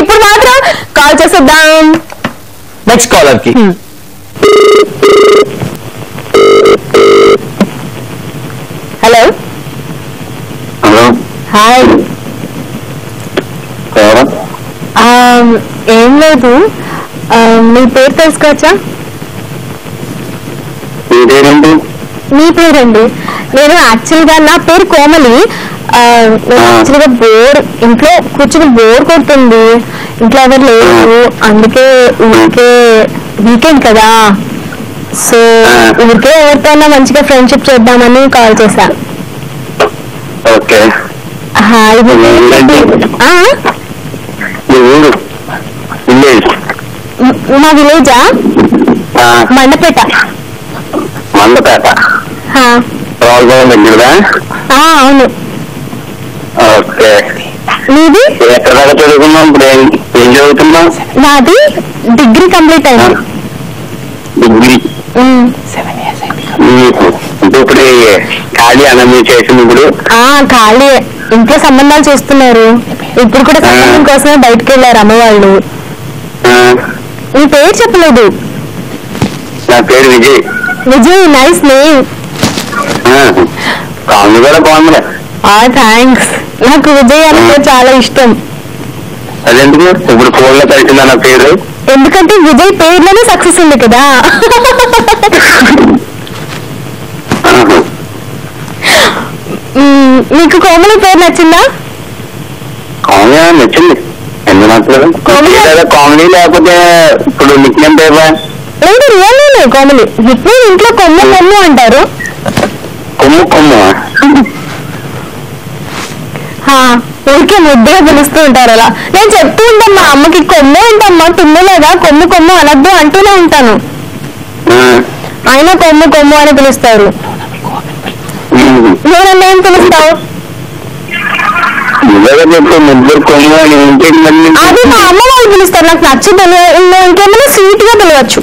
ఇప్పుడు మాత్రం కాల్ చేసేద్దాం నెక్స్ట్ కాలర్ కి. Hello hi. ఏం లేదు, మీ పేరు తెలుసుకోవచ్చా? మీ పేరండి. నేను యాక్చువల్గా నా పేరు కోమలి. యాక్చువల్గా ఇంట్లో కూర్చుని బోర్ కొడుతుంది, ఇంట్లో ఎవరు లేరు, అందుకే ఊరికే వీకెండ్ కదా, సో ఊరికే ఎవరితోనా మంచిగా ఫ్రెండ్షిప్ చేద్దామని కాల్ చేశా. మా విలేజా? మండపేట. అవును. నీది? నాది డిగ్రీ కంప్లీట్ అయింది. ఖాళీ, ఇంట్లో సంబంధాలు చూస్తున్నారు. ఇప్పుడు కూడా సంబంధం కోసమే బయటకు వెళ్ళారు అమ్మ వాళ్ళు. నీ పేరు చెప్పలేదు. నా పేరు Vijay. Vijay, nice name. Thanks. నాకు విజయ్ అంటే చాలా ఇష్టం. అదెందుకు ఇప్పుడు ఫోన్లో కలిసిందా నా పేరు? ఎందుకంటే విజయ్ పేరులోనే సక్సెస్ ఉంది కదా. నీకు కోమలి పేరు నచ్చిందా? నచ్చింది. ఎందుకు నచ్చలేదు? కామెడీ లేకపోతే ఇప్పుడు నిక్ నేమ్ పేరు? లేదు, real name Komali. Nick name ఇంట్లో కొమ్ము కొమ్ము అంటారు. కొమ్ము కొమ్ము ఊరికే ముద్దుగా పిలుస్తూ ఉంటారు అలా. నేను చెప్తూ ఉంటాను మా అమ్మకి, కొమ్ము ఏంటమ్మా తుమ్మలేదా, కొమ్ము కొమ్ము అనద్దు అంటూనే ఉంటాను. ఆయన కొమ్ము కొమ్ము అని పిలుస్తారు. నువ్వు ఏం పిలుస్తావు? అది మా అమ్మ వాళ్ళు పిలుస్తారు, నాకు నచ్చదు. ఇంకేమైనా స్వీట్ గా పిలవచ్చు.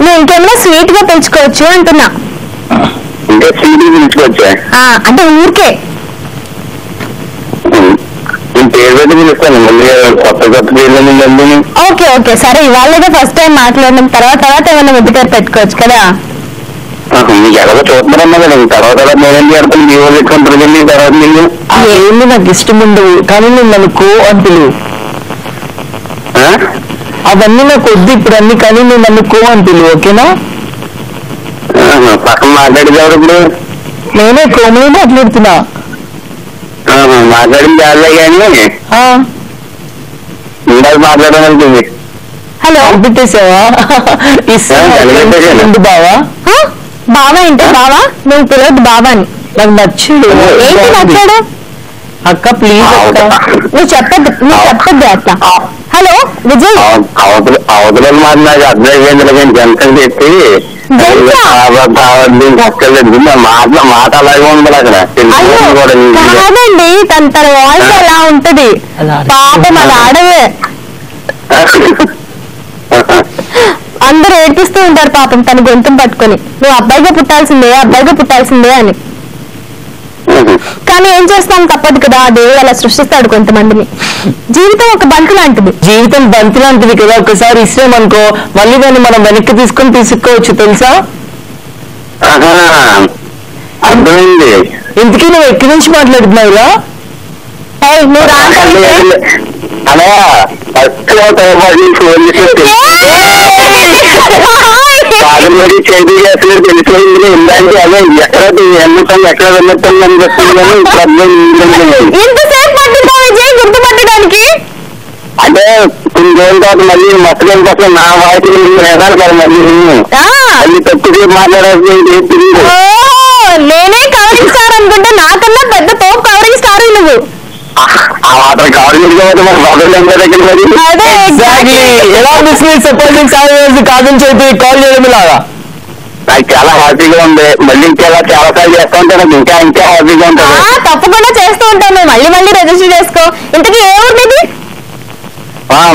నువ్వు ఇంకేమైనా స్వీట్ గా పిలుచుకోవచ్చు అంటున్నా. అంటే ఊరికే ఓకే ఓకే సరే. ఇవాళగా ఫస్ట్ టైం మాట్లాడిన తర్వాత ఏమైనా ముద్దు పేరు పెట్టుకోవచ్చు కదా. ఏమి నాకు ఇష్టం ఉండవు, కానీ నేను నన్ను కో అని పిలువు. అవన్నీ నాకు వద్దు ఇప్పుడు అన్ని, కానీ నేను నన్ను కో అని పిలువు. ఓకేనా? పక్కన మాట్లాడేది ఇప్పుడు నేనే కోమలి మాట్లాడుతున్నా. మాట్లాడింది కాదులే కానీ ఇందాక మాట్లాడాలనుకుంది. హలో, పెట్టేసావా? బావా బావా ఏంటి? బావా నువ్వు పిలవద్దు బావా అని. నాకు నచ్చాడు. ఏంటి నచ్చాడు? అక్క ప్లీజ్ అక్క, నువ్వు చెప్పద్దు అట్లా. హలో విజయ్. అవతల మాట నాకు అర్థం అయిపోయింది, కానీ జంటలు చెప్పి మాట అలాగే ఉంది అక్కడ. కాదండి, తన వాయిస్ అలా ఉంటది. పాపం అది ఆడవే. అందరూ ఏడ్పిస్తూ ఉంటారు పాపం తన గొంతుం పట్టుకొని, నువ్వు అబ్బాయిగా పుట్టాల్సిందే అని. కానీ ఏం చేస్తాం, తప్పదు కదా, దేవుడు అలా సృష్టిస్తాడు కొంతమందిని. జీవితం ఒక బంతి లాంటిది. జీవితం బంతి లాంటిది కదా, ఒకసారి ఇష్టం అనుకో మళ్ళీ దాన్ని మనం వెనక్కి తీసుకొని తీసుకోవచ్చు, తెలుసా? అర్థమైంది. ఇంతకీ నువ్వు ఎక్కడి నుంచి మాట్లాడుతున్నావురా? నువ్వు చేతి చేస్తున్నారు తెలిసిపోయింది. ఇందాక అదే ఎక్కడ ఎన్నుతాం ఎక్కడ వెళ్ళొస్తాం అనిపిస్తుంది, కానీ గుర్తుపట్టడానికి అంటే కొన్ని రోజుల తర్వాత మళ్ళీ మస్తకం కోసం నా వాయిస్ ఎదాలి కదా, మళ్ళీ తక్కువ మాట్లాడాల్సి. నేనే కవరింగ్ స్టార్ అనుకుంటే నాకన్నా పెద్ద తోపు కవరింగ్ స్టార్ నువ్వు. ఆ మాత్రం కవరింగ్ కాదని చెప్పి కాల్ చేయడం లాగా నాకు చాలా హ్యాపీగా ఉంది. మళ్ళీ ఇంకేలా చాలా సార్లు చేస్తూ ఉంటే నాకు ఇంకా హ్యాపీగా ఉంటుంది. తప్పకుండా చేస్తూ ఉంటాను, మళ్ళీ రిజిస్టర్ చేసుకో. ఇంతకీ ఏ ఊరిది?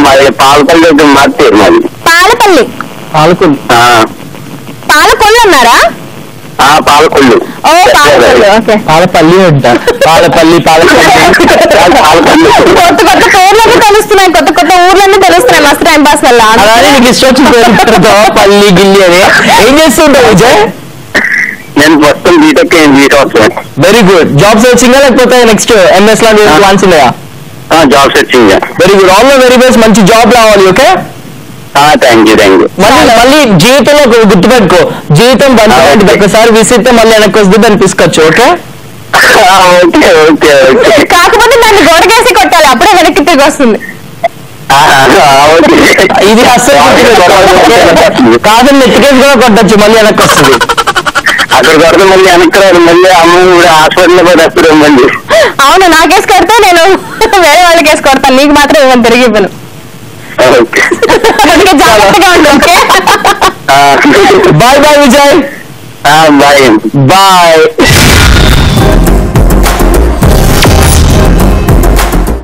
మాది పాలపల్లి మార్చేది. మాది పాలకొల్లు అన్నారా? పాలకొల్లు. ఓ పాలకొల్లు, ఓకే. పాలపల్లి అంట, పాలపల్లి పాలకొల్లు. కొత్త కొత్త పేర్లన్నీ తెలుస్తున్నాయి, కొత్త కొత్త ఊర్లన్నీ తెలుస్తున్నాయి. మస్తు టైం పాస్ వల్ల. అలానే నీకు ఇష్టం వచ్చిన పేరు పెడతావా? పల్లి గిల్లి అని. ఏం చేస్తుంటావు విజయ్? నేను మొత్తం బీటెక్ వస్తున్నాను. Very good. జాబ్ సర్చింగ్ లేకపోతే నెక్స్ట్ ఎంఎస్ లాంటి ప్లాన్స్ ఉన్నాయా? Job searching. Very good. All the very best. మంచి జాబ్ రావాలి. Okay, thank you. మళ్ళీ జీవితంలో గుర్తుపెట్టుకో, జీవితం బండి ఒకసారి విసిరితే మళ్ళీ వెనక్కి వస్తుంది, దాన్ని తీసుకొచ్చు. Okay okay okay okay. కాకపోతే దాన్ని గోడకేసి కొట్టాలి, అప్పుడే వెనక్కి తిరిగి వస్తుంది. ఇది అస్సలు కాదని నెత్తికేసి కూడా కొట్టచ్చు, మళ్ళీ వెనక్కి వస్తుంది. అక్కడ కొడితే మళ్ళీ వెనక్కి రాదు, మళ్ళీ అమ్మ హాస్పిటల్లో పోయి వస్తుంది మళ్ళీ. అవును, నాకేసి కొడితే నేను వేరే వాళ్ళకి వేసి కొడతాను, నీకు మాత్రం ఇవ్వను, తిరిగి ఇవ్వను. అందుకే జాగ్రత్తగా ఉండు. Okay, bye bye Vijay. Bye bye.